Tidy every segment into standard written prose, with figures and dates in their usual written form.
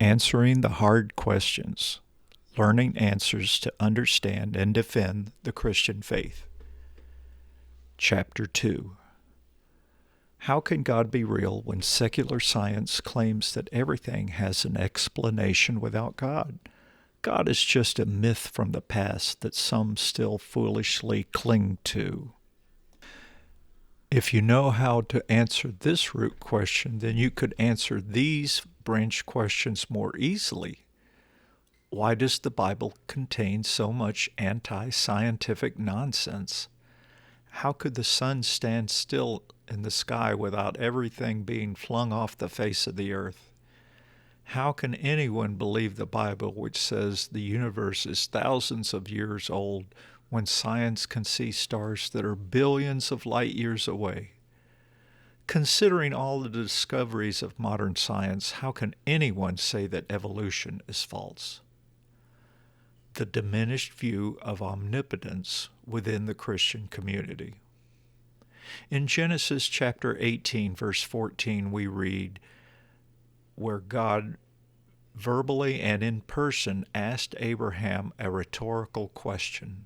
Answering the Hard Questions, Learning Answers to Understand and Defend the Christian Faith. Chapter 2. How can God be real when secular science claims that everything has an explanation without God? God is just a myth from the past that some still foolishly cling to. If you know how to answer this root question, then you could answer these branch questions more easily. Why does the Bible contain so much anti-scientific nonsense? How could the sun stand still in the sky without everything being flung off the face of the earth? How can anyone believe the Bible, which says the universe is thousands of years old, when science can see stars that are billions of light years away? Considering all the discoveries of modern science, how can anyone say that evolution is false? The diminished view of omnipotence within the Christian community. In Genesis chapter 18, verse 14, we read where God verbally and in person asked Abraham a rhetorical question: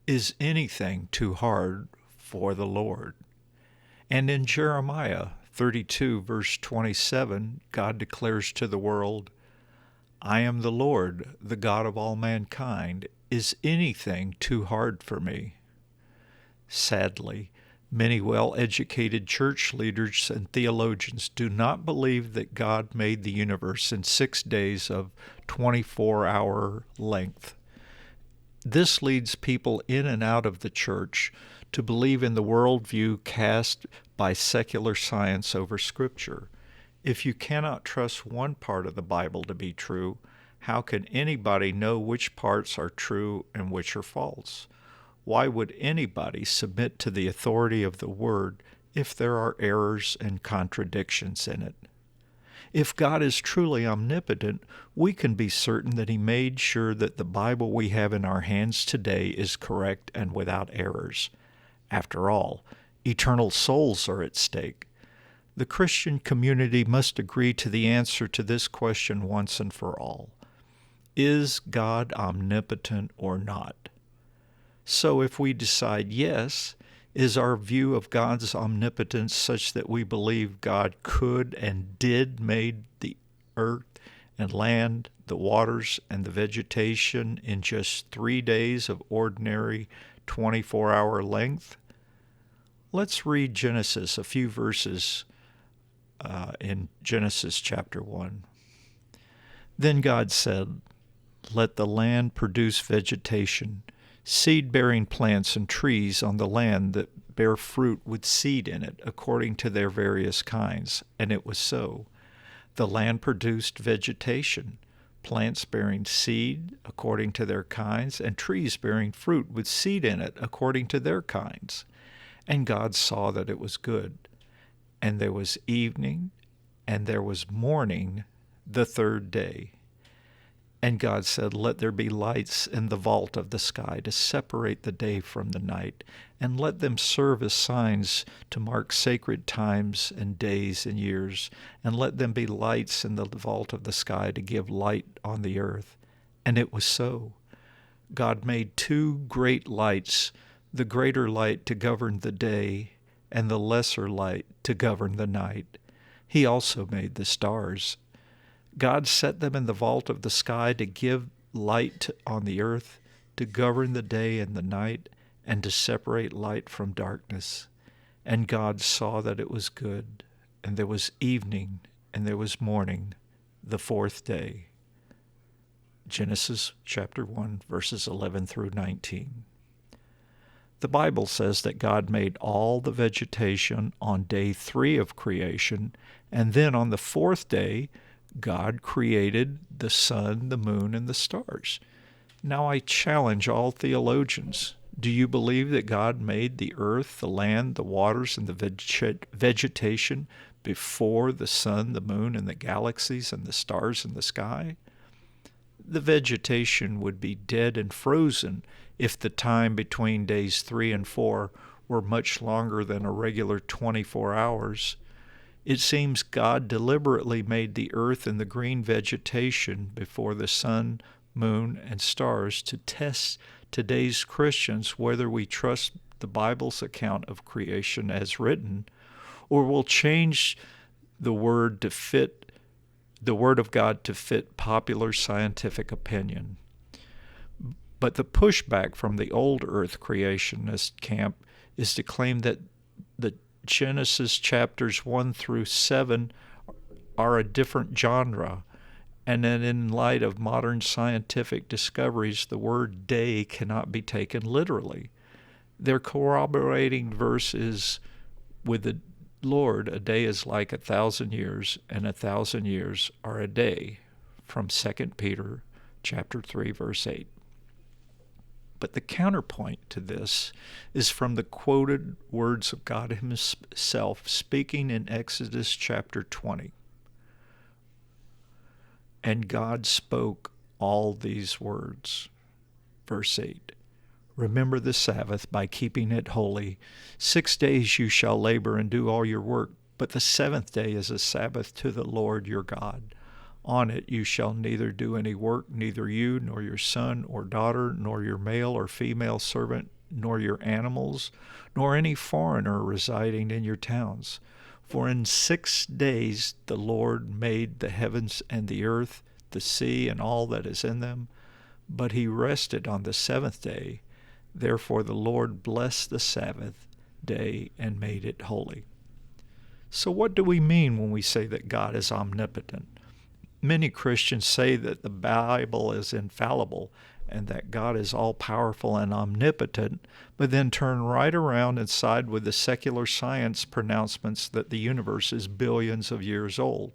"Is anything too hard for the Lord?" And in Jeremiah 32, verse 27, God declares to the world, "I am the Lord, the God of all mankind. Is anything too hard for me?" Sadly, many well-educated church leaders and theologians do not believe that God made the universe in 6 days of 24-hour length. This leads people in and out of the church to believe in the worldview cast by secular science over Scripture. If you cannot trust one part of the Bible to be true, how can anybody know which parts are true and which are false? Why would anybody submit to the authority of the Word if there are errors and contradictions in it? If God is truly omnipotent, we can be certain that He made sure that the Bible we have in our hands today is correct and without errors. After all, eternal souls are at stake. The Christian community must agree to the answer to this question once and for all. Is God omnipotent or not? So if we decide yes, is our view of God's omnipotence such that we believe God could and did made the earth and land, the waters, and the vegetation in just 3 days of ordinary 24-hour length? Let's read Genesis, a few verses in Genesis chapter 1. Then God said, "Let the land produce vegetation, seed-bearing plants and trees on the land that bear fruit with seed in it, according to their various kinds." And it was so. The land produced vegetation, plants bearing seed according to their kinds, and trees bearing fruit with seed in it according to their kinds. And God saw that it was good. And there was evening, and there was morning, the third day. And God said, "Let there be lights in the vault of the sky to separate the day from the night, and let them serve as signs to mark sacred times and days and years, and let them be lights in the vault of the sky to give light on the earth." And it was so. God made 2 great lights, the greater light to govern the day, and the lesser light to govern the night. He also made the stars. God set them in the vault of the sky to give light on the earth, to govern the day and the night, and to separate light from darkness. And God saw that it was good. And there was evening, and there was morning, the 4th day. Genesis chapter 1, verses 11 through 19. The Bible says that God made all the vegetation on day 3 of creation, and then on the 4th day, God created the sun, the moon, and the stars. Now I challenge all theologians. Do you believe that God made the earth, the land, the waters, and the vegetation before the sun, the moon, and the galaxies, and the stars in the sky? The vegetation would be dead and frozen if the time between days 3 and 4 were much longer than a regular 24 hours. It seems God deliberately made the earth and the green vegetation before the sun, moon, and stars to test today's Christians whether we trust the Bible's account of creation as written, or will change the Word of God to fit popular scientific opinion. But the pushback from the old earth creationist camp is to claim that the Genesis chapters 1 through 7 are a different genre, and that in light of modern scientific discoveries, the word day cannot be taken literally. Their corroborating verse is, with the Lord, a day is like 1,000 years, and 1,000 years are a day, from 2 Peter chapter 3, verse 8. But the counterpoint to this is from the quoted words of God himself, speaking in Exodus chapter 20. And God spoke all these words. Verse 8. Remember the Sabbath by keeping it holy. 6 days you shall labor and do all your work, but the seventh day is a Sabbath to the Lord your God. On it you shall neither do any work, neither you, nor your son or daughter, nor your male or female servant, nor your animals, nor any foreigner residing in your towns. For in 6 days the Lord made the heavens and the earth, the sea, and all that is in them. But he rested on the seventh day. Therefore the Lord blessed the Sabbath day and made it holy. So what do we mean when we say that God is omnipotent? Many Christians say that the Bible is infallible and that God is all-powerful and omnipotent, but then turn right around and side with the secular science pronouncements that the universe is billions of years old.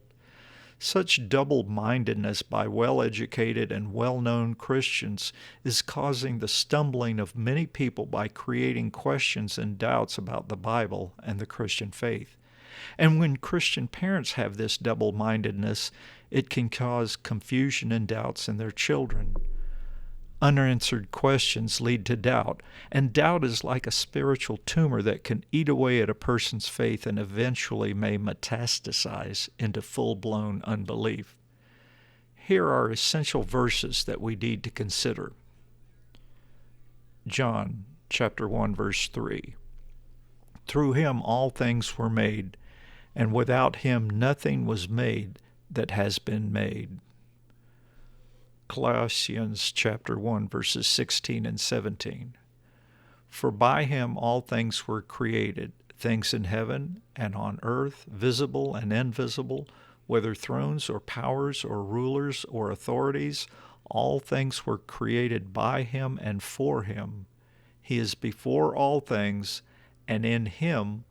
Such double-mindedness by well-educated and well-known Christians is causing the stumbling of many people by creating questions and doubts about the Bible and the Christian faith. And when Christian parents have this double-mindedness, it can cause confusion and doubts in their children. Unanswered questions lead to doubt, and doubt is like a spiritual tumor that can eat away at a person's faith and eventually may metastasize into full-blown unbelief. Here are essential verses that we need to consider. John chapter 1, verse 3. Through him all things were made, and without him nothing was made that has been made. Colossians chapter 1, verses 16 and 17. For by him all things were created, things in heaven and on earth, visible and invisible, whether thrones or powers or rulers or authorities, all things were created by him and for him. He is before all things, and in him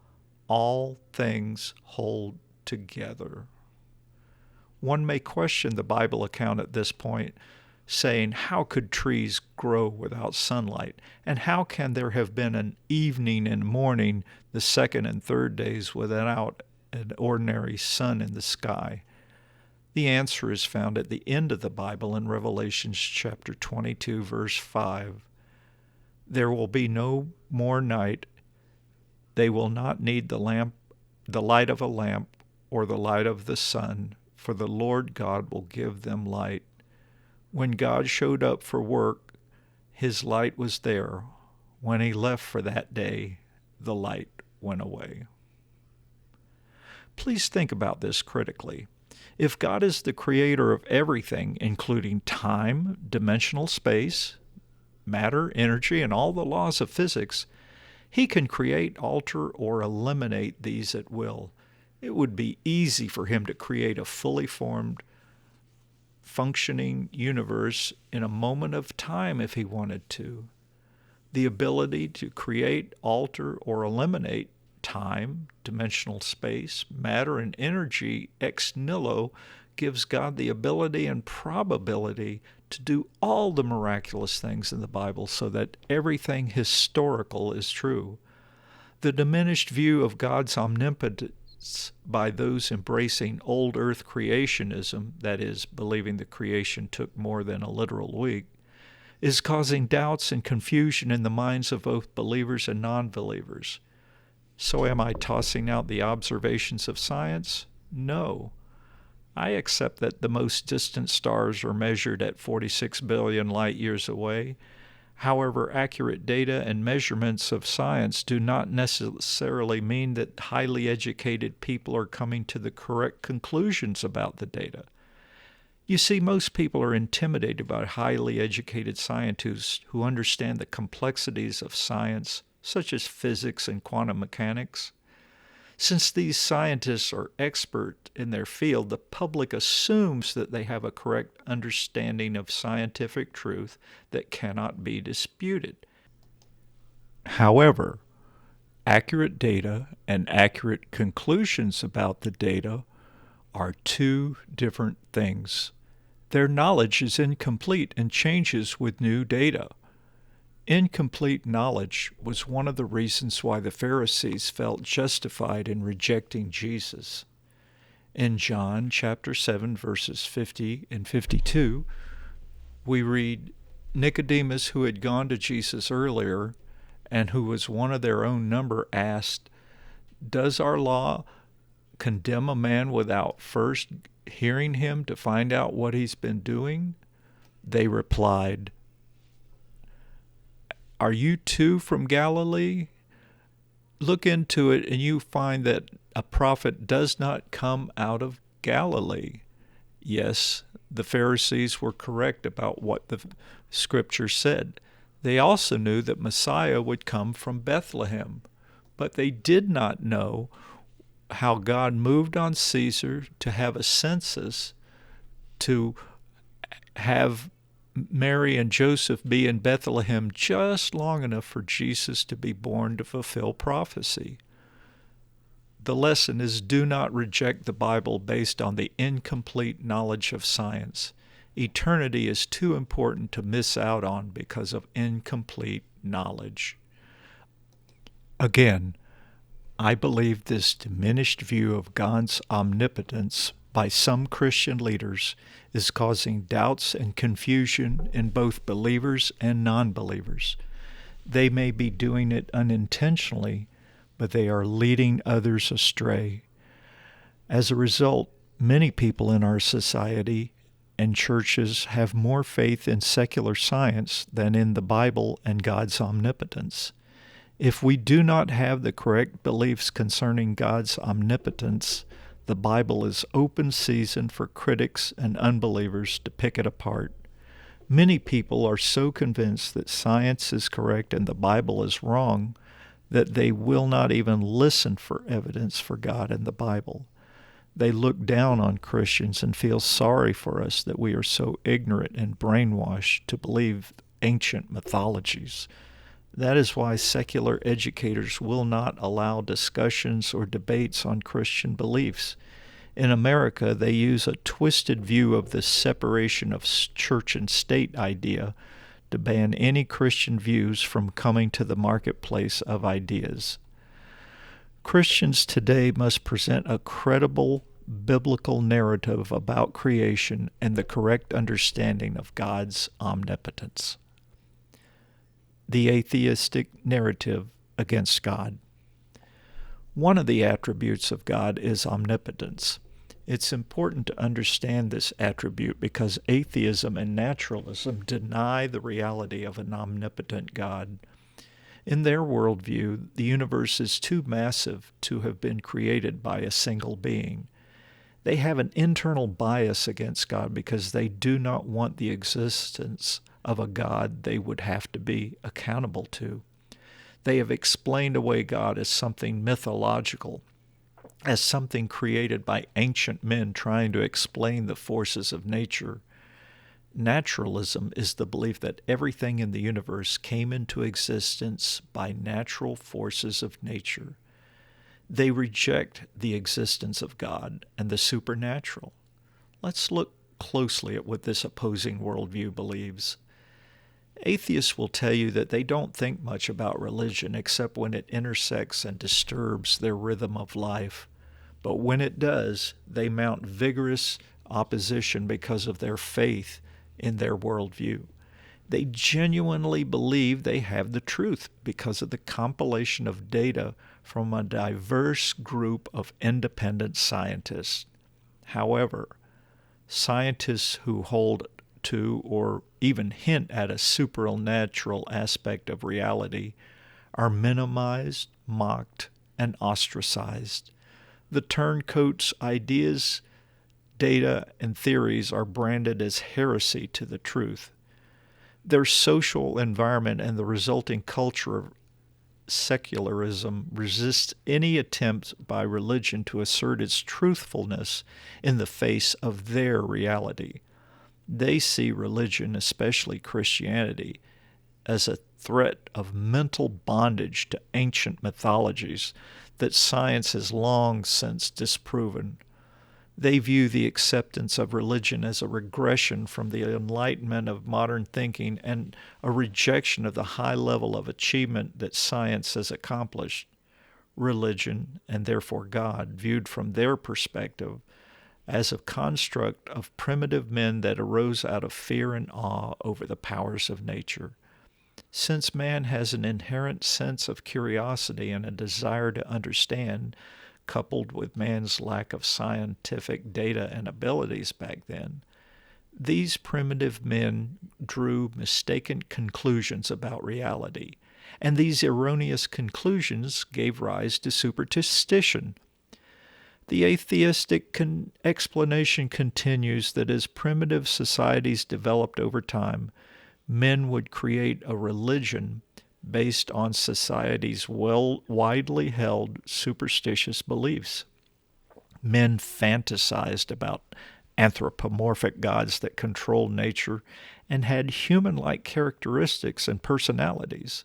all things hold together. One may question the Bible account at this point, saying, how could trees grow without sunlight? And how can there have been an evening and morning the second and third days without an ordinary sun in the sky? The answer is found at the end of the Bible in Revelation chapter 22, verse 5. There will be no more night. They will not need the light of a lamp or the light of the sun, for the Lord God will give them light. When God showed up for work, his light was there. When he left for that day, the light went away. Please think about this critically. If God is the creator of everything, including time, dimensional space, matter, energy, and all the laws of physics, he can create, alter, or eliminate these at will. It would be easy for him to create a fully formed, functioning universe in a moment of time if he wanted to. The ability to create, alter, or eliminate time, dimensional space, matter, and energy ex nihilo gives God the ability and probability to do all the miraculous things in the Bible so that everything historical is true. The diminished view of God's omnipotence by those embracing old earth creationism, that is, believing the creation took more than a literal week, is causing doubts and confusion in the minds of both believers and non-believers. So am I tossing out the observations of science? No. I accept that the most distant stars are measured at 46 billion light years away. However, accurate data and measurements of science do not necessarily mean that highly educated people are coming to the correct conclusions about the data. You see, most people are intimidated by highly educated scientists who understand the complexities of science, such as physics and quantum mechanics. Since these scientists are expert in their field, the public assumes that they have a correct understanding of scientific truth that cannot be disputed. However, accurate data and accurate conclusions about the data are two different things. Their knowledge is incomplete and changes with new data. Incomplete knowledge was one of the reasons why the Pharisees felt justified in rejecting Jesus. In John chapter 7, verses 50 and 52, we read, Nicodemus, who had gone to Jesus earlier and who was one of their own number, asked, "Does our law condemn a man without first hearing him to find out what he's been doing?" They replied, "Are you too from Galilee? Look into it, and you find that a prophet does not come out of Galilee." Yes, the Pharisees were correct about what the Scripture said. They also knew that Messiah would come from Bethlehem, but they did not know how God moved on Caesar to have a census, to have Mary and Joseph be in Bethlehem just long enough for Jesus to be born to fulfill prophecy. The lesson is, do not reject the Bible based on the incomplete knowledge of science. Eternity is too important to miss out on because of incomplete knowledge. Again, I believe this diminished view of God's omnipotence by some Christian leaders is causing doubts and confusion in both believers and non-believers. They may be doing it unintentionally, but they are leading others astray. As a result, many people in our society and churches have more faith in secular science than in the Bible and God's omnipotence. If we do not have the correct beliefs concerning God's omnipotence, the Bible is open season for critics and unbelievers to pick it apart. Many people are so convinced that science is correct and the Bible is wrong that they will not even listen for evidence for God in the Bible. They look down on Christians and feel sorry for us that we are so ignorant and brainwashed to believe ancient mythologies. That is why secular educators will not allow discussions or debates on Christian beliefs. In America, they use a twisted view of the separation of church and state idea to ban any Christian views from coming to the marketplace of ideas. Christians today must present a credible biblical narrative about creation and the correct understanding of God's omnipotence. The atheistic narrative against God. One of the attributes of God is omnipotence. It's important to understand this attribute because atheism and naturalism deny the reality of an omnipotent God. In their worldview, the universe is too massive to have been created by a single being. They have an internal bias against God because they do not want the existence of a God they would have to be accountable to. They have explained away God as something mythological, as something created by ancient men trying to explain the forces of nature. Naturalism is the belief that everything in the universe came into existence by natural forces of nature. They reject the existence of God and the supernatural. Let's look closely at what this opposing worldview believes. Atheists will tell you that they don't think much about religion except when it intersects and disturbs their rhythm of life. But when it does, they mount vigorous opposition because of their faith in their worldview. They genuinely believe they have the truth because of the compilation of data from a diverse group of independent scientists. However, scientists who hold to or even hint at a supernatural aspect of reality are minimized, mocked, and ostracized. The turncoats' ideas, data, and theories are branded as heresy to the truth. Their social environment and the resulting culture of secularism resists any attempt by religion to assert its truthfulness in the face of their reality. They see religion, especially Christianity, as a threat of mental bondage to ancient mythologies that science has long since disproven. They view the acceptance of religion as a regression from the enlightenment of modern thinking and a rejection of the high level of achievement that science has accomplished. Religion, and therefore God, viewed from their perspective as a construct of primitive men that arose out of fear and awe over the powers of nature. Since man has an inherent sense of curiosity and a desire to understand, coupled with man's lack of scientific data and abilities back then, these primitive men drew mistaken conclusions about reality, and these erroneous conclusions gave rise to superstition. The atheistic explanation continues that as primitive societies developed over time, men would create a religion based on society's widely held superstitious beliefs. Men fantasized about anthropomorphic gods that controlled nature and had human-like characteristics and personalities.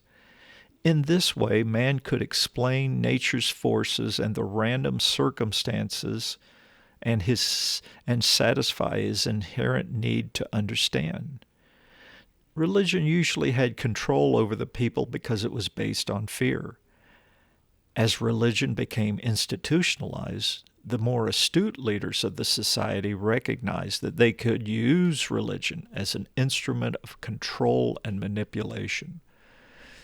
In this way, man could explain nature's forces and the random circumstances and satisfy his inherent need to understand. Religion usually had control over the people because it was based on fear. As religion became institutionalized, the more astute leaders of the society recognized that they could use religion as an instrument of control and manipulation.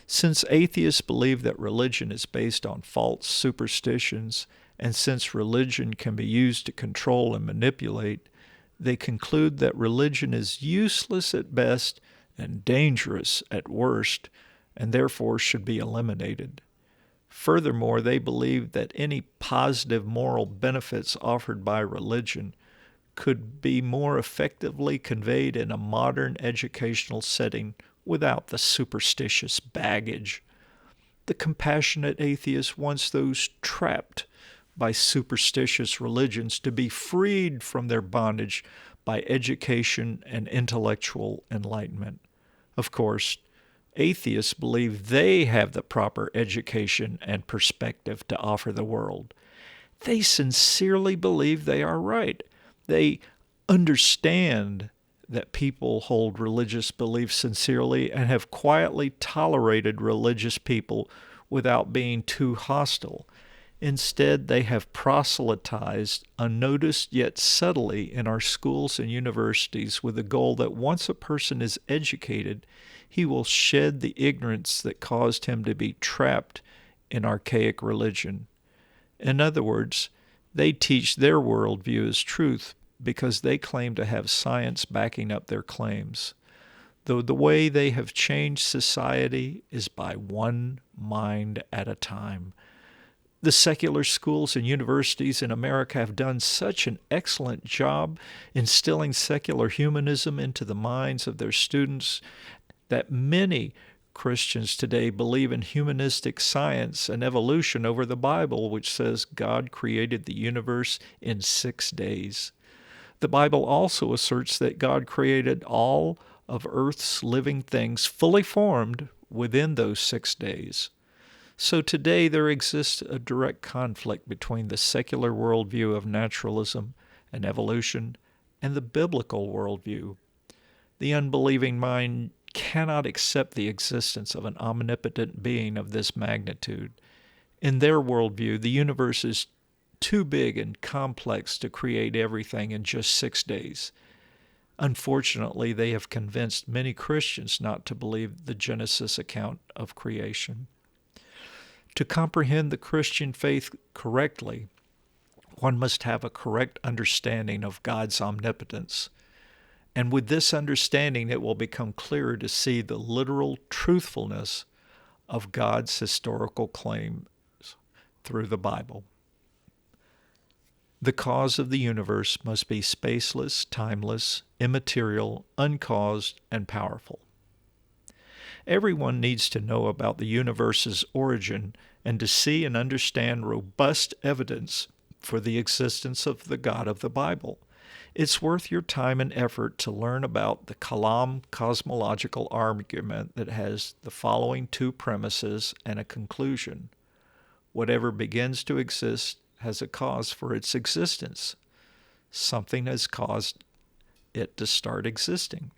Since atheists believe that religion is based on false superstitions, and since religion can be used to control and manipulate, they conclude that religion is useless at best and dangerous at worst, and therefore should be eliminated. Furthermore, they believe that any positive moral benefits offered by religion could be more effectively conveyed in a modern educational setting without the superstitious baggage. The compassionate atheist wants those trapped by superstitious religions to be freed from their bondage by education and intellectual enlightenment. Of course, atheists believe they have the proper education and perspective to offer the world. They sincerely believe they are right. They understand that people hold religious beliefs sincerely and have quietly tolerated religious people without being too hostile. Instead, they have proselytized unnoticed yet subtly in our schools and universities with the goal that once a person is educated, he will shed the ignorance that caused him to be trapped in archaic religion. In other words, they teach their worldview as truth because they claim to have science backing up their claims. Though the way they have changed society is by one mind at a time. The secular schools and universities in America have done such an excellent job instilling secular humanism into the minds of their students that many Christians today believe in humanistic science and evolution over the Bible, which says God created the universe in 6 days. The Bible also asserts that God created all of Earth's living things fully formed within those 6 days. So today there exists a direct conflict between the secular worldview of naturalism and evolution and the biblical worldview. The unbelieving mind cannot accept the existence of an omnipotent being of this magnitude. In their worldview, the universe is too big and complex to create everything in just 6 days. Unfortunately, they have convinced many Christians not to believe the Genesis account of creation. To comprehend the Christian faith correctly, one must have a correct understanding of God's omnipotence. And with this understanding, it will become clearer to see the literal truthfulness of God's historical claims through the Bible. The cause of the universe must be spaceless, timeless, immaterial, uncaused, and powerful. Everyone needs to know about the universe's origin and to see and understand robust evidence for the existence of the God of the Bible. It's worth your time and effort to learn about the Kalam cosmological argument that has the following two premises and a conclusion. Whatever begins to exist has a cause for its existence. Something has caused it to start existing.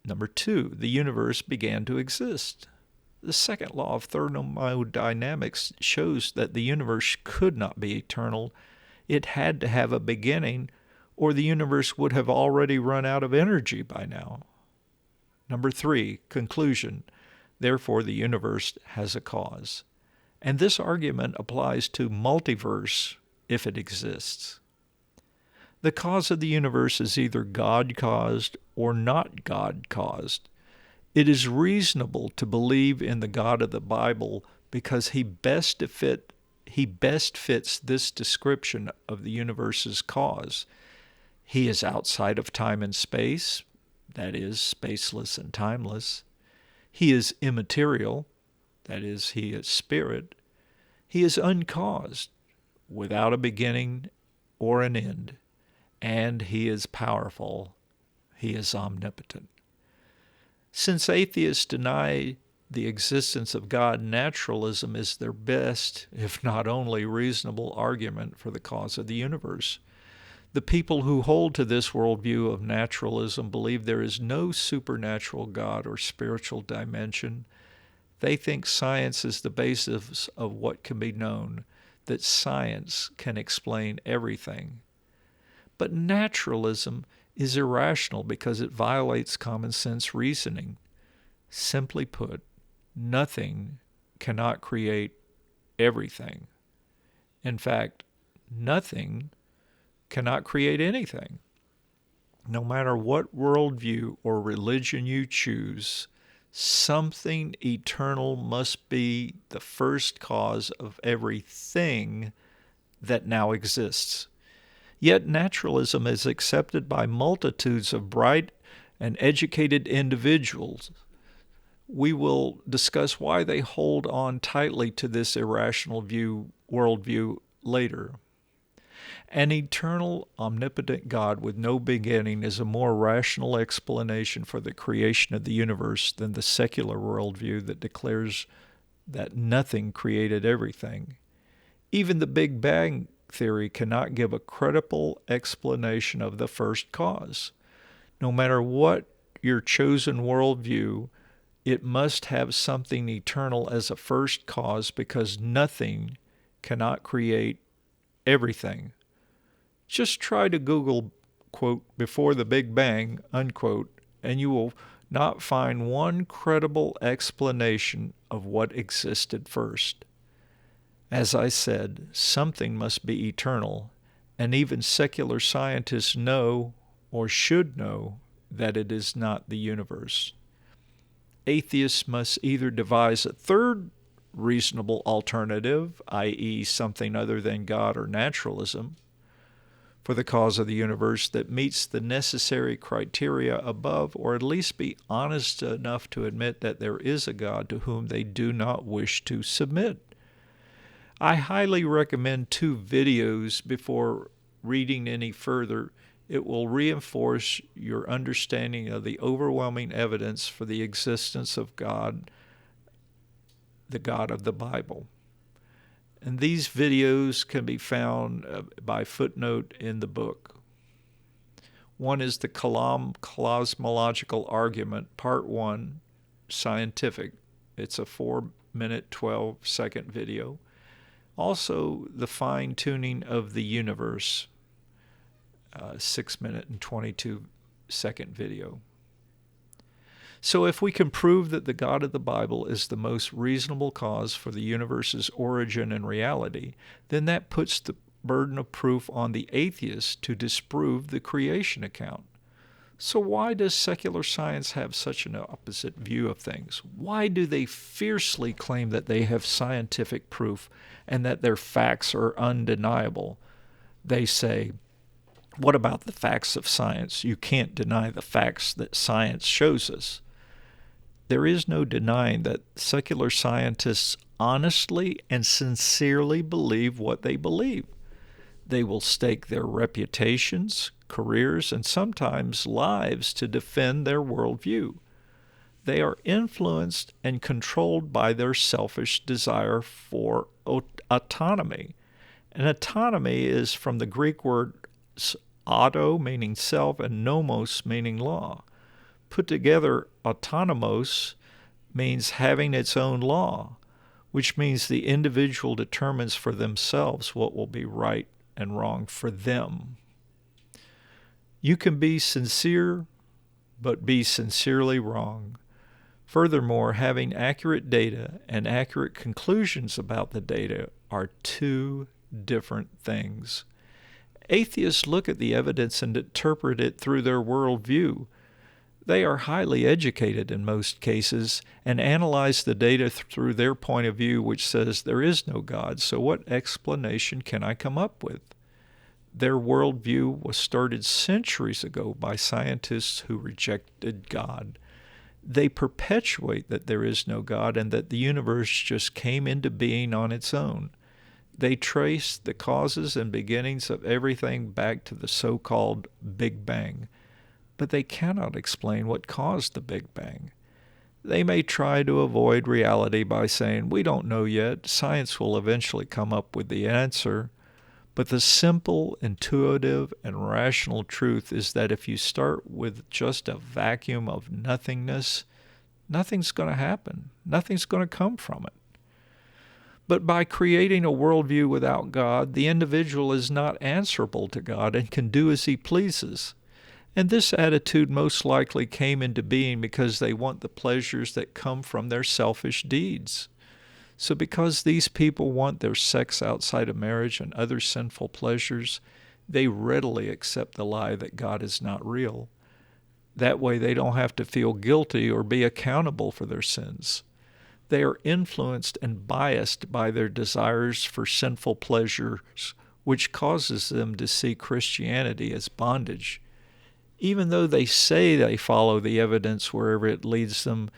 Number 2, the universe began to exist. The second law of thermodynamics shows that the universe could not be eternal. It had to have a beginning, or the universe would have already run out of energy by now. Number 3, conclusion. Therefore, the universe has a cause. And this argument applies to multiverse if it exists. The cause of the universe is either God-caused or not God-caused. It is reasonable to believe in the God of the Bible because he best fits this description of the universe's cause. He is outside of time and space, that is, spaceless and timeless. He is immaterial, that is, he is spirit. He is uncaused, without a beginning or an end. And he is powerful. He is omnipotent. Since atheists deny the existence of God, naturalism is their best, if not only, reasonable argument for the cause of the universe. The people who hold to this worldview of naturalism believe there is no supernatural God or spiritual dimension. They think science is the basis of what can be known, that science can explain everything. But naturalism is irrational because it violates common sense reasoning. Simply put, nothing cannot create everything. In fact, nothing cannot create anything. No matter what worldview or religion you choose, something eternal must be the first cause of everything that now exists. Yet naturalism is accepted by multitudes of bright and educated individuals. We will discuss why they hold on tightly to this irrational worldview later. An eternal, omnipotent God with no beginning is a more rational explanation for the creation of the universe than the secular worldview that declares that nothing created everything. Even the Big Bang theory cannot give a credible explanation of the first cause. No matter what your chosen worldview, it must have something eternal as a first cause because nothing cannot create everything. Just try to Google, quote, before the Big Bang, unquote, and you will not find one credible explanation of what existed first. As I said, something must be eternal, and even secular scientists know, or should know, that it is not the universe. Atheists must either devise a third reasonable alternative, i.e., something other than God or naturalism, for the cause of the universe that meets the necessary criteria above, or at least be honest enough to admit that there is a God to whom they do not wish to submit. I highly recommend 2 videos before reading any further. It will reinforce your understanding of the overwhelming evidence for the existence of God, the God of the Bible. And these videos can be found by footnote in the book. One is the Kalam cosmological argument, part 1, scientific. It's a 4-minute, 12-second video. Also, the fine-tuning of the universe, 6-minute and 22-second video. So if we can prove that the God of the Bible is the most reasonable cause for the universe's origin and reality, then that puts the burden of proof on the atheist to disprove the creation account. So why does secular science have such an opposite view of things? Why do they fiercely claim that they have scientific proof and that their facts are undeniable? They say, what about the facts of science? You can't deny the facts that science shows us. There is no denying that secular scientists honestly and sincerely believe what they believe. They will stake their reputations, careers, and sometimes lives to defend their worldview. They are influenced and controlled by their selfish desire for autonomy. And autonomy is from the Greek words auto, meaning self, and nomos, meaning law. Put together, autonomos means having its own law, which means the individual determines for themselves what will be right and wrong for them. You can be sincere, but be sincerely wrong. Furthermore, having accurate data and accurate conclusions about the data are two different things. Atheists look at the evidence and interpret it through their worldview. They are highly educated in most cases and analyze the data through their point of view, which says there is no God, so what explanation can I come up with? Their worldview was started centuries ago by scientists who rejected God. They perpetuate that there is no God and that the universe just came into being on its own. They trace the causes and beginnings of everything back to the so-called Big Bang, but they cannot explain what caused the Big Bang. They may try to avoid reality by saying, we don't know yet, science will eventually come up with the answer. But the simple, intuitive, and rational truth is that if you start with just a vacuum of nothingness, nothing's going to happen. Nothing's going to come from it. But by creating a worldview without God, the individual is not answerable to God and can do as he pleases. And this attitude most likely came into being because they want the pleasures that come from their selfish deeds. So because these people want their sex outside of marriage and other sinful pleasures, they readily accept the lie that God is not real. That way they don't have to feel guilty or be accountable for their sins. They are influenced and biased by their desires for sinful pleasures, which causes them to see Christianity as bondage. Even though they say they follow the evidence wherever it leads them,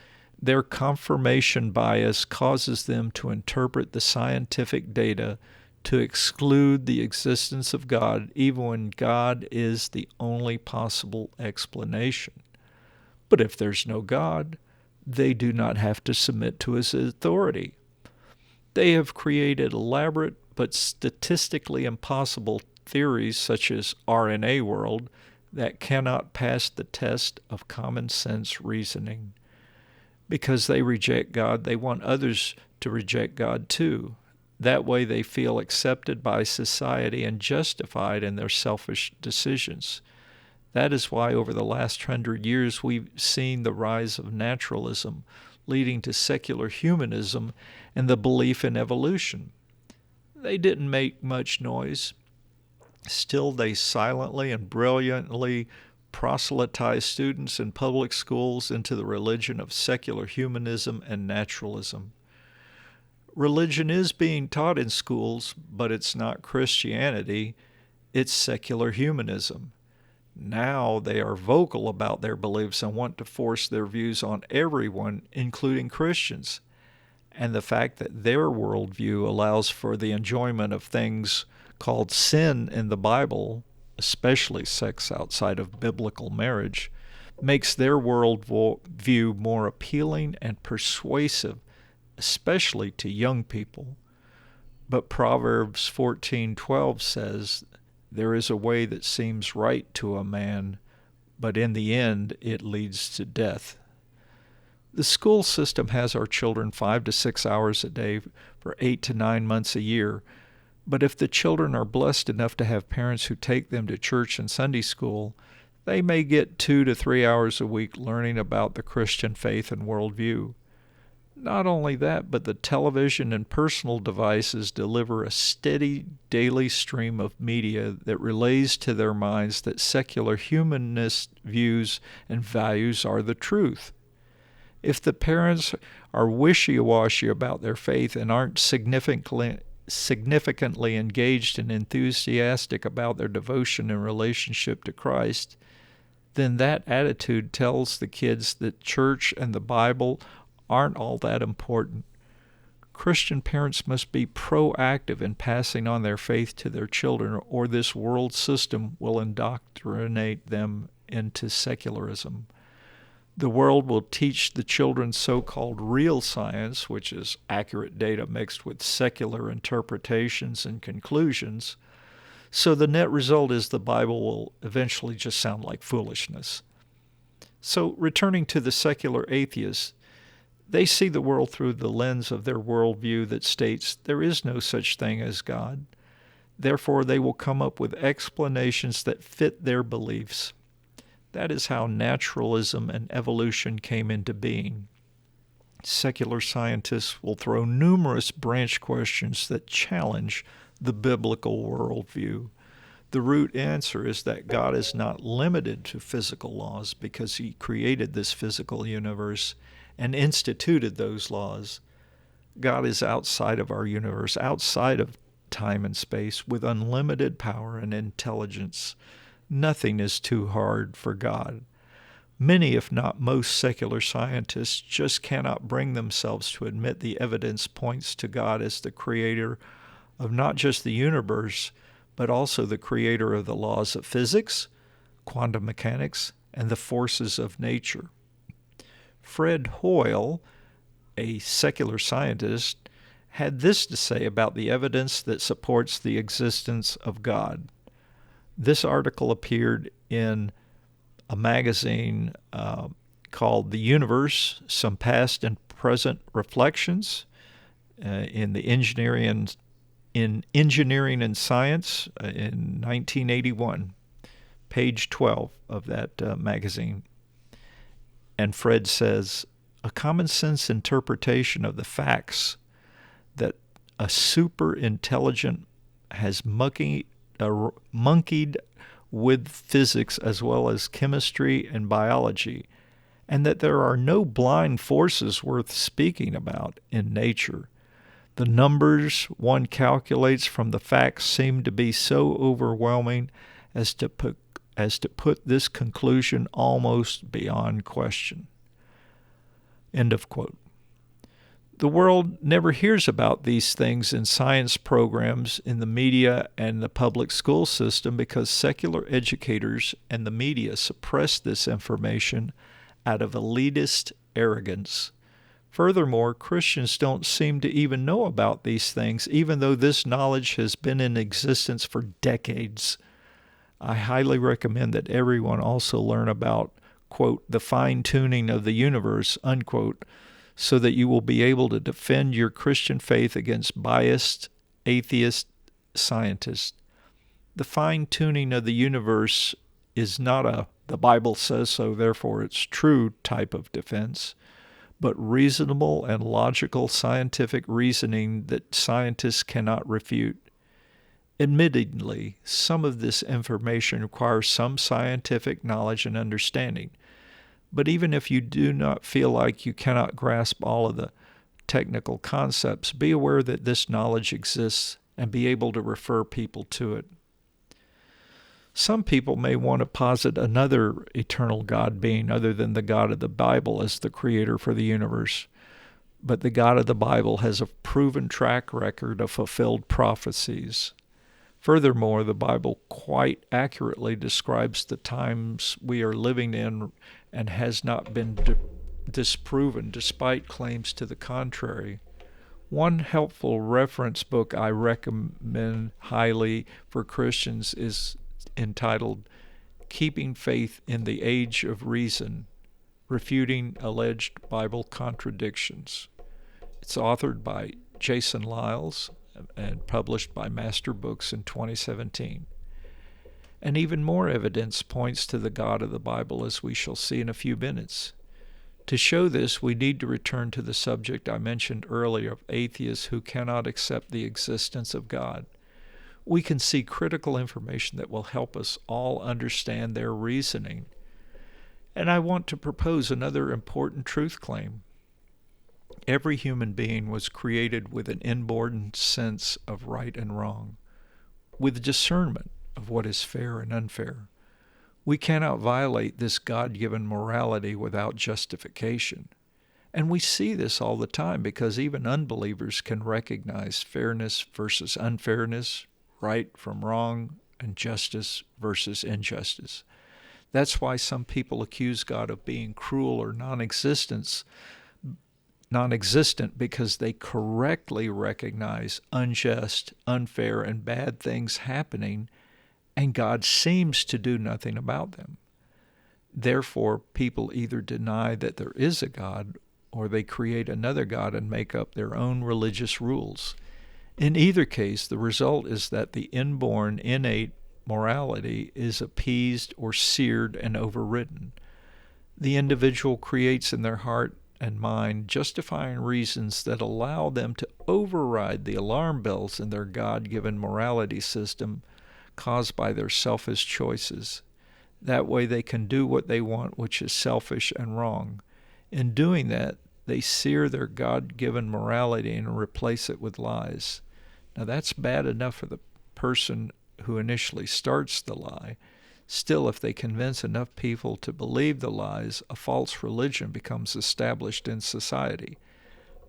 their confirmation bias causes them to interpret the scientific data to exclude the existence of God, even when God is the only possible explanation. But if there's no God, they do not have to submit to his authority. They have created elaborate but statistically impossible theories such as RNA world that cannot pass the test of common sense reasoning. Because they reject God, they want others to reject God too. That way they feel accepted by society and justified in their selfish decisions. That is why over the last 100 years we've seen the rise of naturalism, leading to secular humanism and the belief in evolution. They didn't make much noise. Still, they silently and brilliantly proselytize students in public schools into the religion of secular humanism and naturalism. Religion is being taught in schools, but it's not Christianity, it's secular humanism. Now they are vocal about their beliefs and want to force their views on everyone, including Christians. And the fact that their worldview allows for the enjoyment of things called sin in the Bible, especially sex outside of biblical marriage, makes their worldview more appealing and persuasive, especially to young people. But Proverbs 14:12 says, there is a way that seems right to a man, but in the end it leads to death. The school system has our children 5 to 6 hours a day for 8 to 9 months a year. But if the children are blessed enough to have parents who take them to church and Sunday school, They may get 2 to 3 hours a week learning about the Christian faith and worldview. Not only that, but the television and personal devices deliver a steady daily stream of media that relays to their minds that secular humanist views and values are the truth. If the parents are wishy-washy about their faith and aren't significantly engaged and enthusiastic about their devotion and relationship to Christ, then that attitude tells the kids that church and the Bible aren't all that important. Christian parents must be proactive in passing on their faith to their children, or this world system will indoctrinate them into secularism. The world will teach the children so-called real science, which is accurate data mixed with secular interpretations and conclusions. So the net result is the Bible will eventually just sound like foolishness. So returning to the secular atheists, they see the world through the lens of their worldview that states there is no such thing as God. Therefore, they will come up with explanations that fit their beliefs. That is how naturalism and evolution came into being. Secular scientists will throw numerous branch questions that challenge the biblical worldview. The root answer is that God is not limited to physical laws because he created this physical universe and instituted those laws. God is outside of our universe, outside of time and space, with unlimited power and intelligence. Nothing is too hard for God. Many, if not most, secular scientists just cannot bring themselves to admit the evidence points to God as the creator of not just the universe, but also the creator of the laws of physics, quantum mechanics, and the forces of nature. Fred Hoyle, a secular scientist, had this to say about the evidence that supports the existence of God. This article appeared in a magazine called The Universe, Some Past and Present Reflections in Engineering and Science in 1981, page 12 of that magazine. And Fred says, a common sense interpretation of the facts that a super intelligent has monkeyed with physics as well as chemistry and biology, and that there are no blind forces worth speaking about in nature. The numbers one calculates from the facts seem to be so overwhelming as to put this conclusion almost beyond question. End of quote. The world never hears about these things in science programs, in the media, and the public school system because secular educators and the media suppress this information out of elitist arrogance. Furthermore, Christians don't seem to even know about these things, even though this knowledge has been in existence for decades. I highly recommend that everyone also learn about, quote, the fine-tuning of the universe, unquote, so that you will be able to defend your Christian faith against biased, atheist scientists. The fine-tuning of the universe is not a the Bible says so, therefore it's true type of defense, but reasonable and logical scientific reasoning that scientists cannot refute. Admittedly, some of this information requires some scientific knowledge and understanding. But even if you do not feel like you cannot grasp all of the technical concepts, be aware that this knowledge exists and be able to refer people to it. Some people may want to posit another eternal God being other than the God of the Bible as the creator for the universe. But the God of the Bible has a proven track record of fulfilled prophecies. Furthermore, the Bible quite accurately describes the times we are living in and has not been disproven despite claims to the contrary. One helpful reference book I recommend highly for Christians is entitled Keeping Faith in the Age of Reason, Refuting Alleged Bible Contradictions. It's authored by Jason Lyles and published by Master Books in 2017. And even more evidence points to the God of the Bible, as we shall see in a few minutes. To show this, we need to return to the subject I mentioned earlier of atheists who cannot accept the existence of God. We can see critical information that will help us all understand their reasoning. And I want to propose another important truth claim. Every human being was created with an inborn sense of right and wrong, with discernment of what is fair and unfair. We cannot violate this God-given morality without justification. And we see this all the time because even unbelievers can recognize fairness versus unfairness, right from wrong, and justice versus injustice. That's why some people accuse God of being cruel or non-existent because they correctly recognize unjust, unfair, and bad things happening, and God seems to do nothing about them. Therefore, people either deny that there is a God, or they create another God and make up their own religious rules. In either case, the result is that the inborn, innate morality is appeased or seared and overridden. The individual creates in their heart and mind justifying reasons that allow them to override the alarm bells in their God-given morality system caused by their selfish choices. That way they can do what they want, which is selfish and wrong. In doing that, they sear their God-given morality and replace it with lies. Now that's bad enough for the person who initially starts the lie. Still, if they convince enough people to believe the lies, a false religion becomes established in society.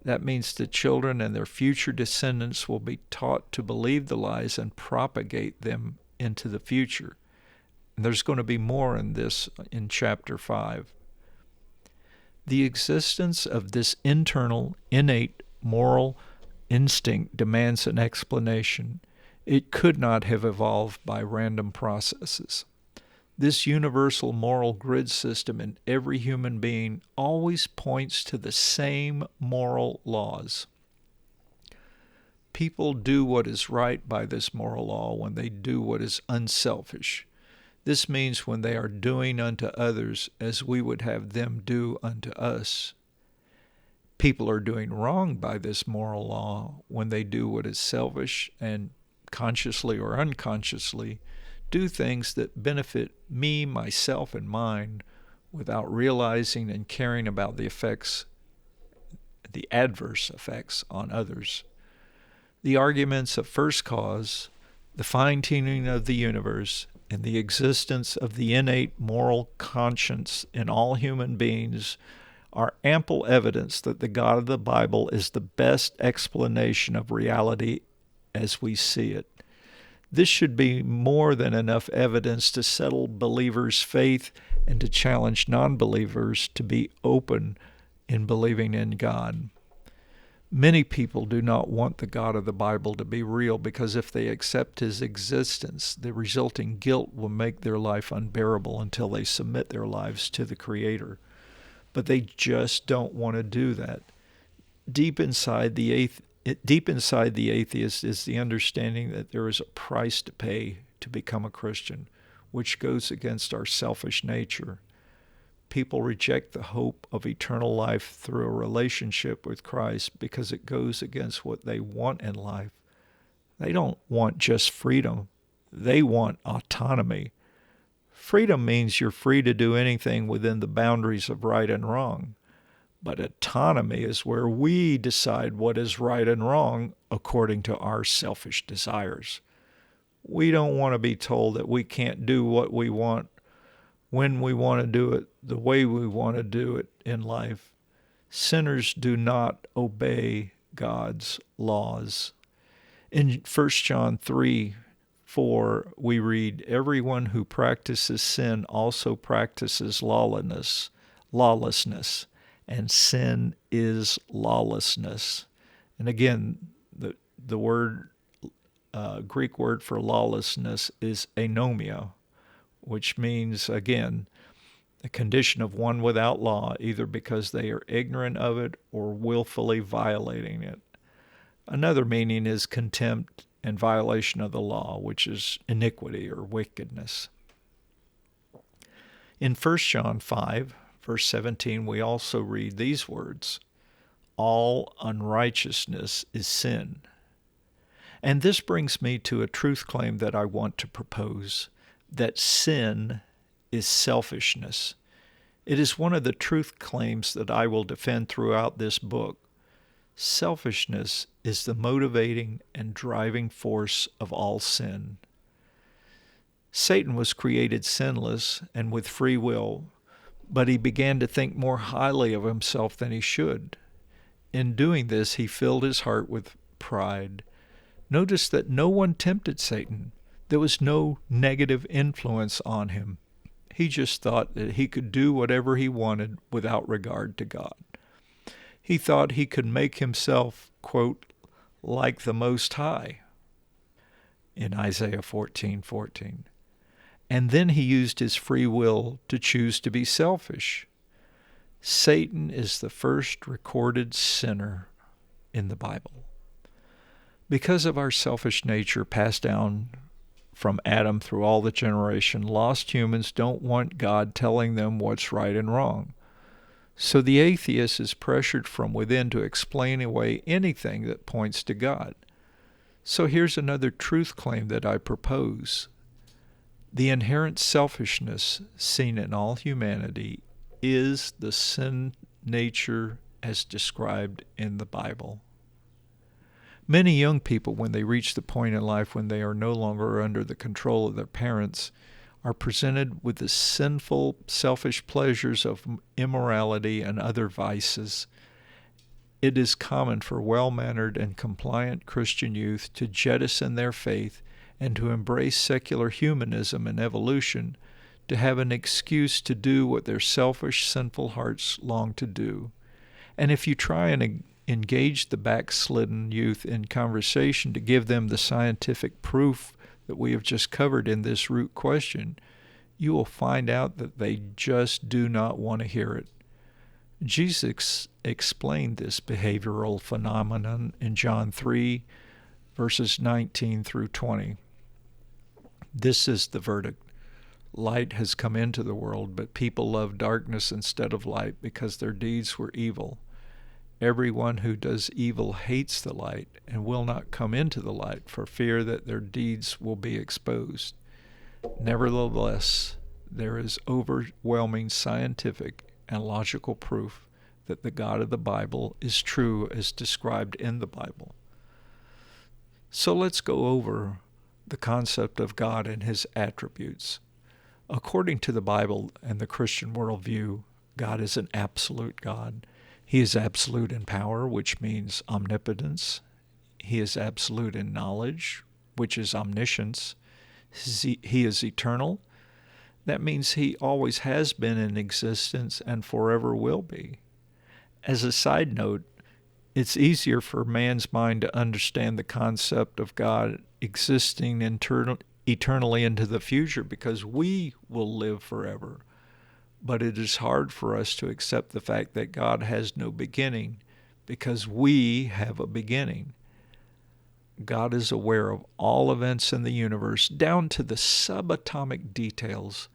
That means the children and their future descendants will be taught to believe the lies and propagate them into the future. And there's going to be more in this in chapter 5. The existence of this internal, innate moral instinct demands an explanation. It could not have evolved by random processes. This universal moral grid system in every human being always points to the same moral laws. People do what is right by this moral law when they do what is unselfish. This means when they are doing unto others as we would have them do unto us. People are doing wrong by this moral law when they do what is selfish and consciously or unconsciously do things that benefit me, myself, and mine without realizing and caring about the effects, the adverse effects on others. The arguments of first cause, the fine-tuning of the universe, and the existence of the innate moral conscience in all human beings are ample evidence that the God of the Bible is the best explanation of reality as we see it. This should be more than enough evidence to settle believers' faith and to challenge non-believers to be open in believing in God. Many people do not want the God of the Bible to be real because if they accept his existence, the resulting guilt will make their life unbearable until they submit their lives to the Creator. But they just don't want to do that. Deep inside the atheist is the understanding that there is a price to pay to become a Christian, which goes against our selfish nature. People reject the hope of eternal life through a relationship with Christ because it goes against what they want in life. They don't want just freedom. They want autonomy. Freedom means you're free to do anything within the boundaries of right and wrong. But autonomy is where we decide what is right and wrong according to our selfish desires. We don't want to be told that we can't do what we want, when we want to do it, the way we want to do it in life. Sinners do not obey God's laws. In 1 John 3:4, we read, "Everyone who practices sin also practices lawlessness, and sin is lawlessness." And again, the word Greek word for lawlessness is anomia, which means, again, the condition of one without law, either because they are ignorant of it or willfully violating it. Another meaning is contempt and violation of the law, which is iniquity or wickedness. In 1 John 5, verse 17, we also read these words, "All unrighteousness is sin." And this brings me to a truth claim that I want to propose, that sin is selfishness. It is one of the truth claims that I will defend throughout this book. Selfishness is the motivating and driving force of all sin. Satan was created sinless and with free will, but he began to think more highly of himself than he should. In doing this, he filled his heart with pride. Notice that no one tempted Satan. There was no negative influence on him. He just thought that he could do whatever he wanted without regard to God. He thought he could make himself, quote, like the Most High, in Isaiah 14:14. And then he used his free will to choose to be selfish. Satan is the first recorded sinner in the Bible. Because of our selfish nature passed down from Adam through all the generation, lost humans don't want God telling them what's right and wrong. So the atheist is pressured from within to explain away anything that points to God. So here's another truth claim that I propose. The inherent selfishness seen in all humanity is the sin nature as described in the Bible. Many young people, when they reach the point in life when they are no longer under the control of their parents, are presented with the sinful, selfish pleasures of immorality and other vices. It is common for well-mannered and compliant Christian youth to jettison their faith and to embrace secular humanism and evolution, to have an excuse to do what their selfish, sinful hearts long to do. And if you try and engage the backslidden youth in conversation to give them the scientific proof that we have just covered in this root question, you will find out that they just do not want to hear it. Jesus explained this behavioral phenomenon in John 3, verses 19 through 20. This is the verdict. Light has come into the world, but people love darkness instead of light because their deeds were evil. Everyone who does evil hates the light and will not come into the light for fear that their deeds will be exposed. Nevertheless, there is overwhelming scientific and logical proof that the God of the Bible is true as described in the Bible. So let's go over the concept of God and his attributes. According to the Bible and the Christian worldview, God is an absolute God. He is absolute in power, which means omnipotence. He is absolute in knowledge, which is omniscience. He is eternal. That means he always has been in existence and forever will be. As a side note, it's easier for man's mind to understand the concept of God existing eternally into the future because we will live forever. But it is hard for us to accept the fact that God has no beginning because we have a beginning. God is aware of all events in the universe, down to the subatomic details.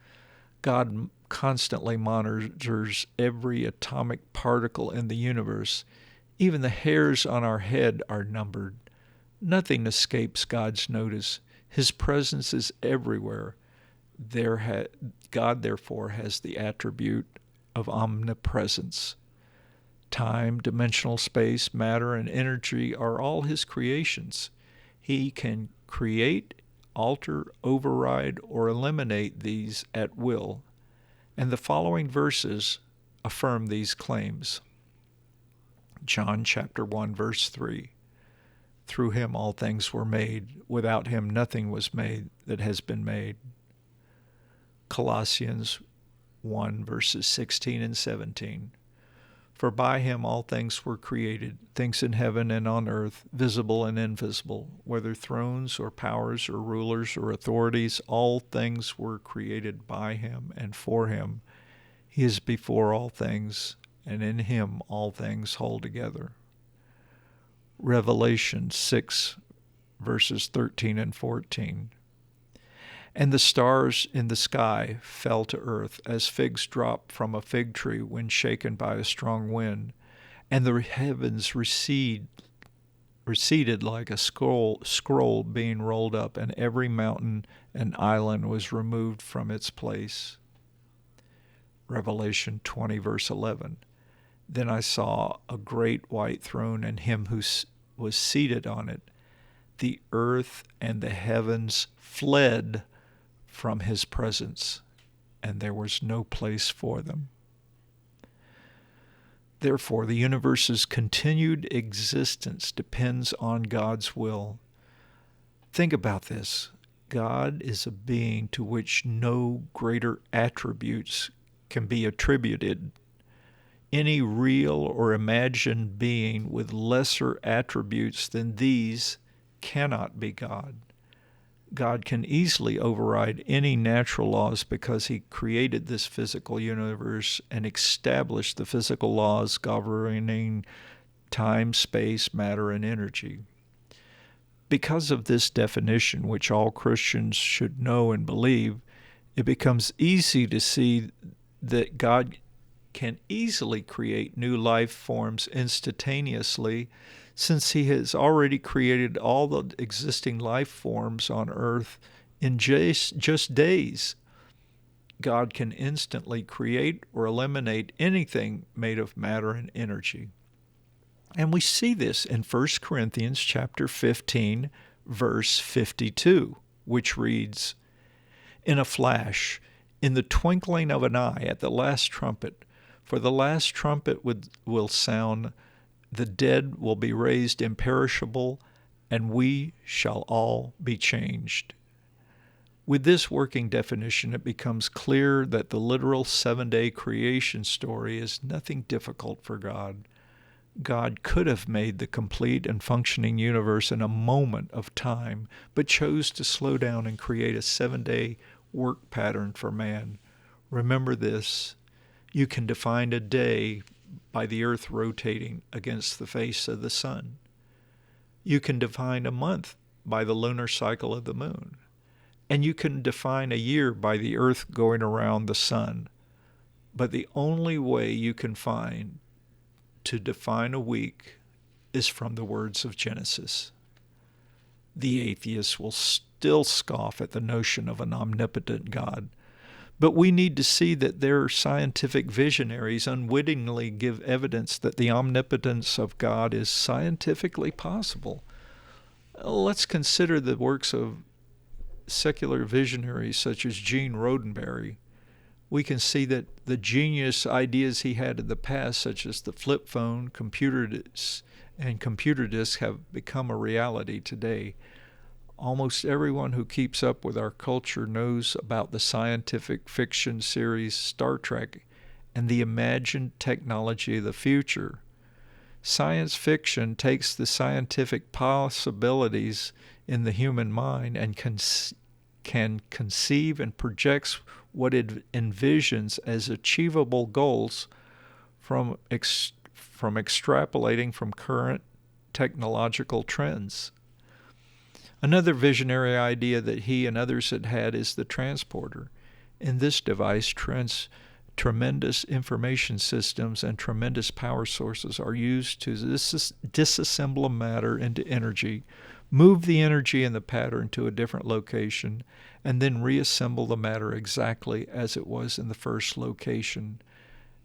God constantly monitors every atomic particle in the universe. Even the hairs on our head are numbered. Nothing escapes God's notice. His presence is everywhere. God, therefore, has the attribute of omnipresence. Time, dimensional space, matter, and energy are all his creations. He can create, alter, override, or eliminate these at will. And the following verses affirm these claims. John chapter 1, verse 3. Through him all things were made. Without him nothing was made that has been made. Colossians 1, verses 16 and 17. For by him all things were created, things in heaven and on earth, visible and invisible, whether thrones or powers or rulers or authorities, all things were created by him and for him. He is before all things, and in him all things hold together. Revelation 6, verses 13 and 14. And the stars in the sky fell to earth as figs drop from a fig tree when shaken by a strong wind, and the heavens receded like a scroll being rolled up, and every mountain and island was removed from its place. Revelation 20, verse 11. Then I saw a great white throne and him who was seated on it. The earth and the heavens fled from his presence, and there was no place for them. Therefore, the universe's continued existence depends on God's will. Think about this. God is a being to which no greater attributes can be attributed. Any real or imagined being with lesser attributes than these cannot be God. God can easily override any natural laws because he created this physical universe and established the physical laws governing time, space, matter, and energy. Because of this definition, which all Christians should know and believe, it becomes easy to see that God can easily create new life forms instantaneously, since he has already created all the existing life forms on earth in just days. God can instantly create or eliminate anything made of matter and energy. And we see this in 1 Corinthians chapter 15, verse 52, which reads, "In a flash, in the twinkling of an eye, at the last trumpet, for the last trumpet will sound, the dead will be raised imperishable, and we shall all be changed." With this working definition, it becomes clear that the literal 7-day creation story is nothing difficult for God. God could have made the complete and functioning universe in a moment of time, but chose to slow down and create a 7-day work pattern for man. Remember this: you can define a day by the earth rotating against the face of the sun. You can define a month by the lunar cycle of the moon. And you can define a year by the earth going around the sun. But the only way you can find to define a week is from the words of Genesis. The atheists will still scoff at the notion of an omnipotent God, but we need to see that their scientific visionaries unwittingly give evidence that the omnipotence of God is scientifically possible. Let's consider the works of secular visionaries such as Gene Roddenberry. We can see that the genius ideas he had in the past, such as the flip phone, computer discs, have become a reality today. Almost everyone who keeps up with our culture knows about the scientific fiction series Star Trek and the imagined technology of the future. Science fiction takes the scientific possibilities in the human mind and can conceive and projects what it envisions as achievable goals from extrapolating from current technological trends. Another visionary idea that he and others had is the transporter. In this device, tremendous information systems and tremendous power sources are used to disassemble matter into energy, move the energy and the pattern to a different location, and then reassemble the matter exactly as it was in the first location.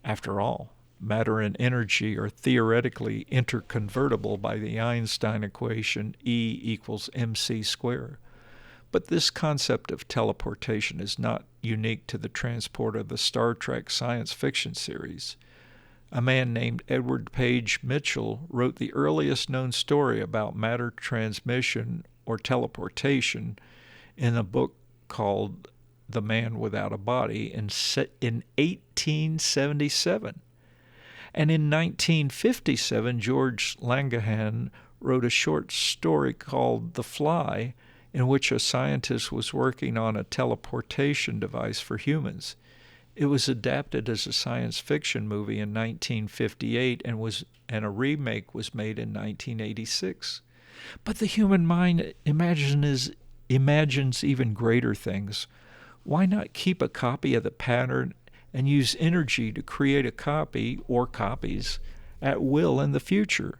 After all, matter and energy are theoretically interconvertible by the Einstein equation E equals mc squared. But this concept of teleportation is not unique to the transport of the Star Trek science fiction series. A man named Edward Page Mitchell wrote the earliest known story about matter transmission or teleportation in a book called The Man Without a Body in 1877. And in 1957, George Langahan wrote a short story called The Fly, in which a scientist was working on a teleportation device for humans. It was adapted as a science fiction movie in 1958 and a remake was made in 1986. But the human mind imagines even greater things. Why not keep a copy of the pattern and use energy to create a copy or copies at will in the future?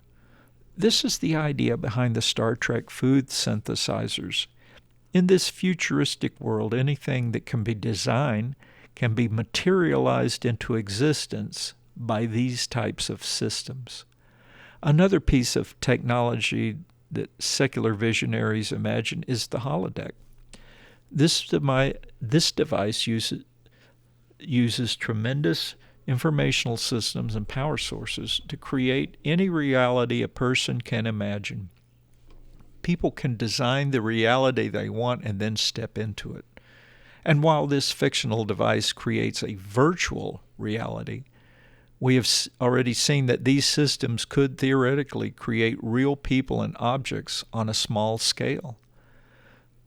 This is the idea behind the Star Trek food synthesizers. In this futuristic world, anything that can be designed can be materialized into existence by these types of systems. Another piece of technology that secular visionaries imagine is the holodeck. This device uses tremendous informational systems and power sources to create any reality a person can imagine. People can design the reality they want and then step into it. And while this fictional device creates a virtual reality, we have already seen that these systems could theoretically create real people and objects on a small scale.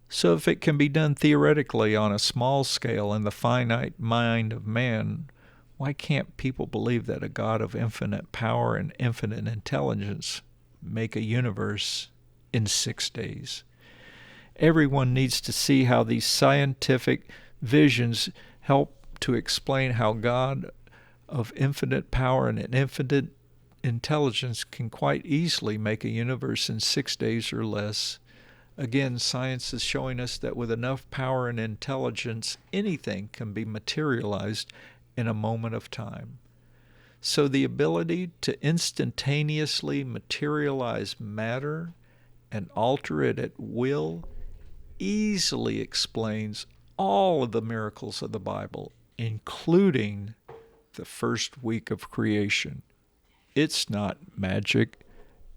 So if it can be done theoretically on a small scale in the finite mind of man, why can't people believe that a God of infinite power and infinite intelligence make a universe in 6 days? Everyone needs to see how these scientific visions help to explain how God of infinite power and infinite intelligence can quite easily make a universe in 6 days or less. Again, science is showing us that with enough power and intelligence, anything can be materialized in a moment of time. So the ability to instantaneously materialize matter and alter it at will easily explains all of the miracles of the Bible, including the first week of creation. It's not magic,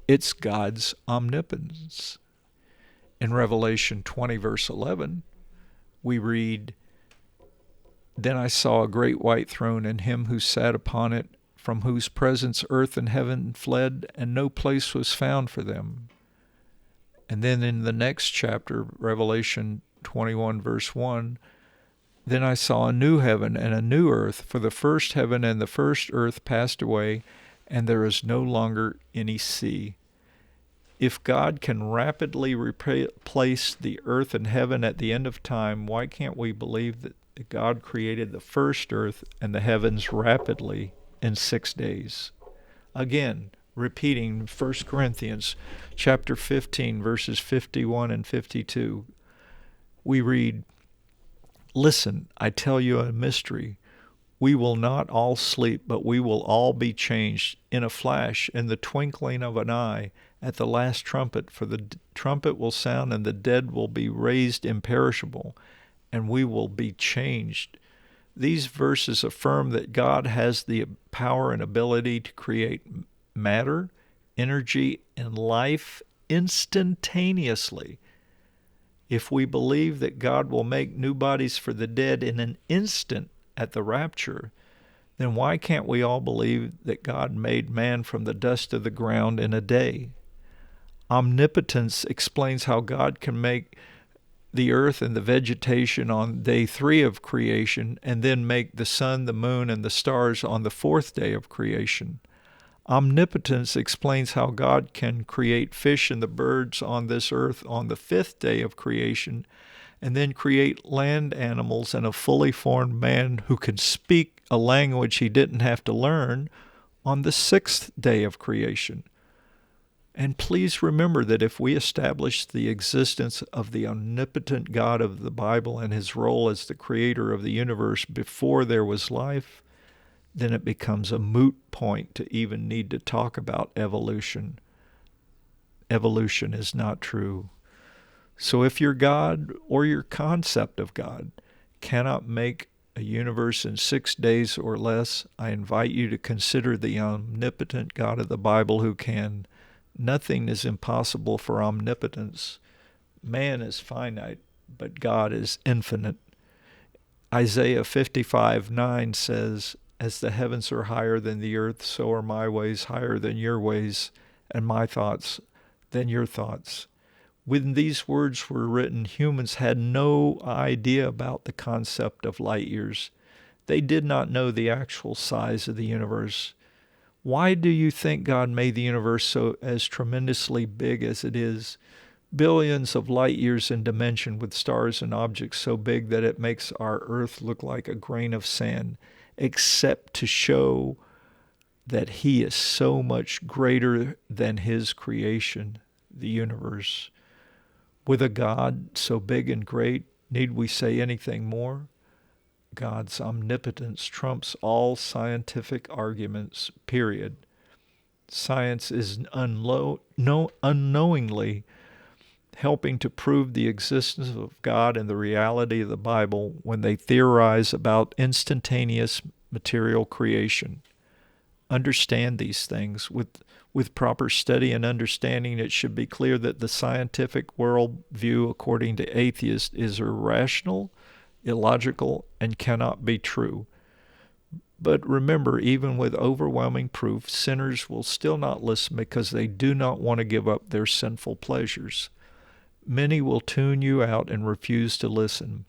it's God's omnipotence. In Revelation 20, verse 11, we read, "Then I saw a great white throne and him who sat upon it, from whose presence earth and heaven fled, and no place was found for them." And then in the next chapter, Revelation 21, verse 1, "Then I saw a new heaven and a new earth, for the first heaven and the first earth passed away, and there is no longer any sea." If God can rapidly replace the earth and heaven at the end of time, why can't we believe that God created the first earth and the heavens rapidly in 6 days? Again, repeating 1 Corinthians chapter 15, verses 51 and 52, we read, "Listen, I tell you a mystery. We will not all sleep, but we will all be changed in a flash, in the twinkling of an eye, at the last trumpet. For the trumpet will sound, and the dead will be raised imperishable, and we will be changed." These verses affirm that God has the power and ability to create matter, energy, and life instantaneously. If we believe that God will make new bodies for the dead in an instant at the rapture, then why can't we all believe that God made man from the dust of the ground in a day? Omnipotence explains how God can make the earth and the vegetation on day 3 of creation, and then make the sun, the moon, and the stars on the 4th day of creation. Omnipotence explains how God can create fish and the birds on this earth on the 5th day of creation, and then create land animals and a fully formed man who can speak a language he didn't have to learn on the 6th day of creation. And please remember that if we establish the existence of the omnipotent God of the Bible and his role as the creator of the universe before there was life, then it becomes a moot point to even need to talk about evolution. Evolution is not true. So if your God or your concept of God cannot make a universe in 6 days or less, I invite you to consider the omnipotent God of the Bible who can. Nothing is impossible for omnipotence. Man is finite, but God is infinite. Isaiah 55:9 says, "As the heavens are higher than the earth, so are my ways higher than your ways, and my thoughts than your thoughts." When these words were written, humans had no idea about the concept of light years. They did not know the actual size of the universe. Why do you think God made the universe so as tremendously big as it is? Billions of light years in dimension, with stars and objects so big that it makes our earth look like a grain of sand, except to show that he is so much greater than his creation, the universe. With a God so big and great, need we say anything more? God's omnipotence trumps all scientific arguments, period. Science is unknowingly helping to prove the existence of God and the reality of the Bible when they theorize about instantaneous material creation. Understand these things. With proper study and understanding, it should be clear that the scientific worldview, according to atheists, is irrational, illogical, and cannot be true. But remember, even with overwhelming proof, sinners will still not listen because they do not want to give up their sinful pleasures. Many will tune you out and refuse to listen.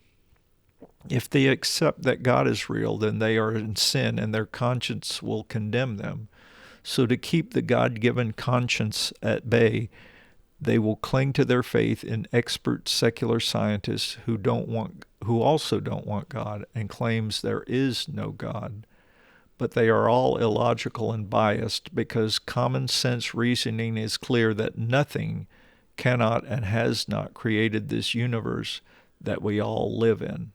If they accept that God is real, then they are in sin and their conscience will condemn them. So to keep the God-given conscience at bay, they will cling to their faith in expert secular scientists who also don't want God and claims there is no God. But they are all illogical and biased because common sense reasoning is clear that nothing cannot and has not created this universe that we all live in.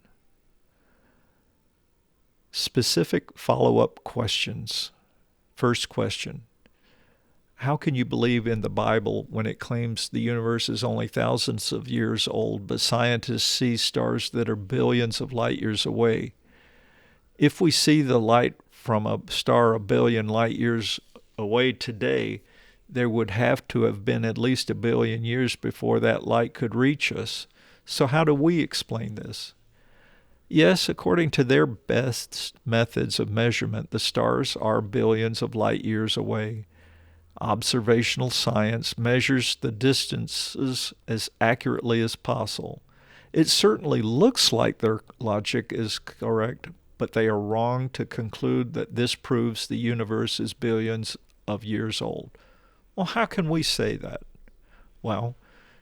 Specific follow-up questions. First question: how can you believe in the Bible when it claims the universe is only thousands of years old, but scientists see stars that are billions of light years away? If we see the light from a star a billion light years away today, there would have to have been at least a billion years before that light could reach us. So how do we explain this? Yes, according to their best methods of measurement, the stars are billions of light years away. Observational science measures the distances as accurately as possible. It certainly looks like their logic is correct, but they are wrong to conclude that this proves the universe is billions of years old. Well, how can we say that? Well,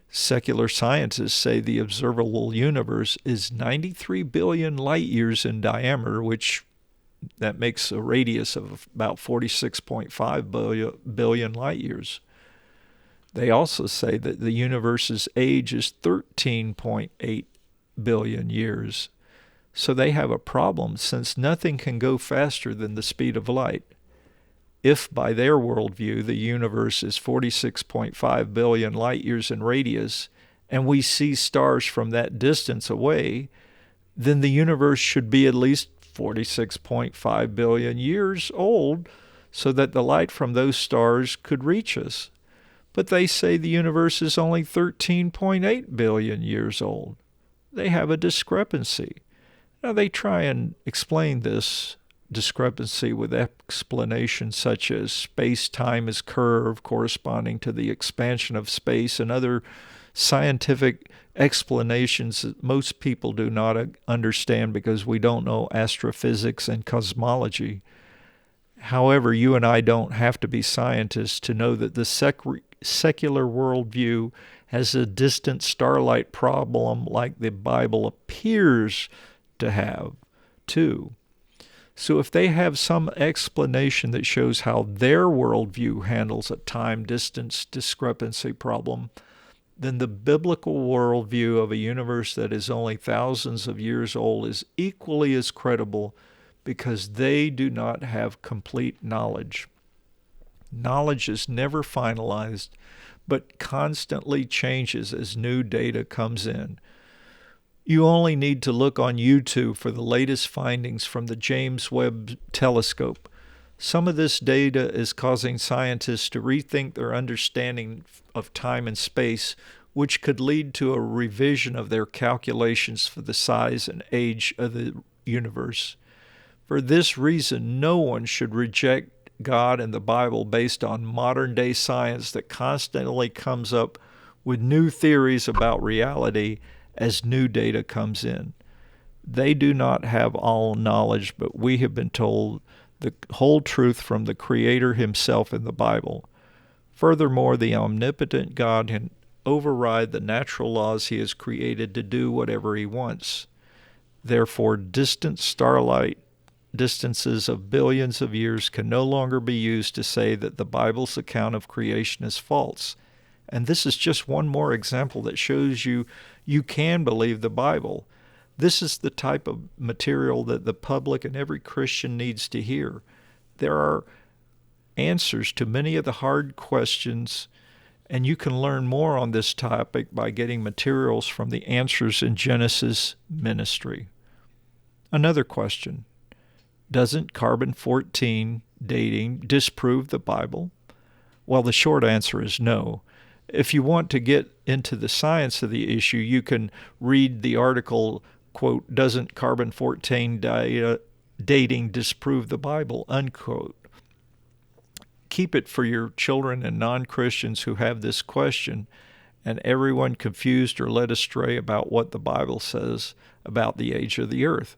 secular scientists say the observable universe is 93 billion light years in diameter, which that makes a radius of about 46.5 billion light years. They also say that the universe's age is 13.8 billion years. So they have a problem, since nothing can go faster than the speed of light. If, by their worldview, the universe is 46.5 billion light years in radius, and we see stars from that distance away, then the universe should be at least 46.5 billion years old, so that the light from those stars could reach us. But they say the universe is only 13.8 billion years old. They have a discrepancy. Now, they try and explain this discrepancy with explanations such as space-time is curved corresponding to the expansion of space, and other scientific explanations that most people do not understand because we don't know astrophysics and cosmology. However, you and I don't have to be scientists to know that the secular worldview has a distant starlight problem like the Bible appears to have, too. So if they have some explanation that shows how their worldview handles a time-distance discrepancy problem, then the biblical worldview of a universe that is only thousands of years old is equally as credible, because they do not have complete knowledge. Knowledge is never finalized, but constantly changes as new data comes in. You only need to look on YouTube for the latest findings from the James Webb Telescope. Some of this data is causing scientists to rethink their understanding of time and space, which could lead to a revision of their calculations for the size and age of the universe. For this reason, no one should reject God and the Bible based on modern-day science that constantly comes up with new theories about reality as new data comes in. They do not have all knowledge, but we have been told the whole truth from the Creator himself in the Bible. Furthermore, the omnipotent God can override the natural laws he has created to do whatever he wants. Therefore, distant starlight distances of billions of years can no longer be used to say that the Bible's account of creation is false. And this is just one more example that shows you can believe the Bible. This is the type of material that the public and every Christian needs to hear. There are answers to many of the hard questions, and you can learn more on this topic by getting materials from the Answers in Genesis ministry. Another question: doesn't carbon-14 dating disprove the Bible? Well, the short answer is no. If you want to get into the science of the issue, you can read the article, quote, "Doesn't carbon-14 dating disprove the Bible?" unquote. Keep it for your children and non-Christians who have this question, and everyone confused or led astray about what the Bible says about the age of the earth.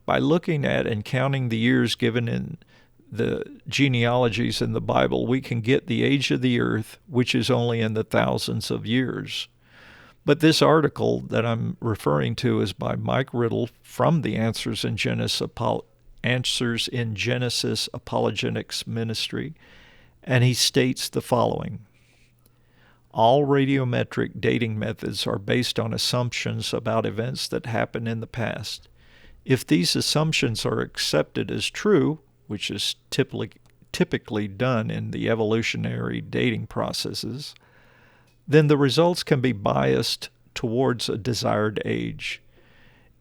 By looking at and counting the years given in the genealogies in the Bible, we can get the age of the earth, which is only in the thousands of years. But this article that I'm referring to is by Mike Riddle from the Answers in Genesis Apologetics Ministry, and he states the following: all radiometric dating methods are based on assumptions about events that happened in the past. If these assumptions are accepted as true, which is typically done in the evolutionary dating processes, then the results can be biased towards a desired age.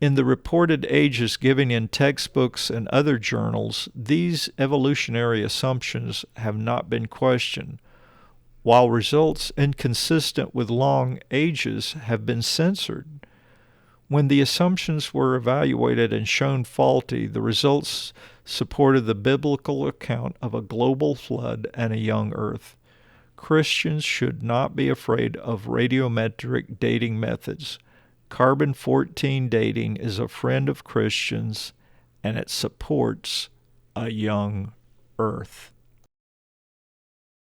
In the reported ages given in textbooks and other journals, these evolutionary assumptions have not been questioned, while results inconsistent with long ages have been censored. When the assumptions were evaluated and shown faulty, the results supported the biblical account of a global flood and a young earth. Christians should not be afraid of radiometric dating methods. Carbon-14 dating is a friend of Christians, and it supports a young earth.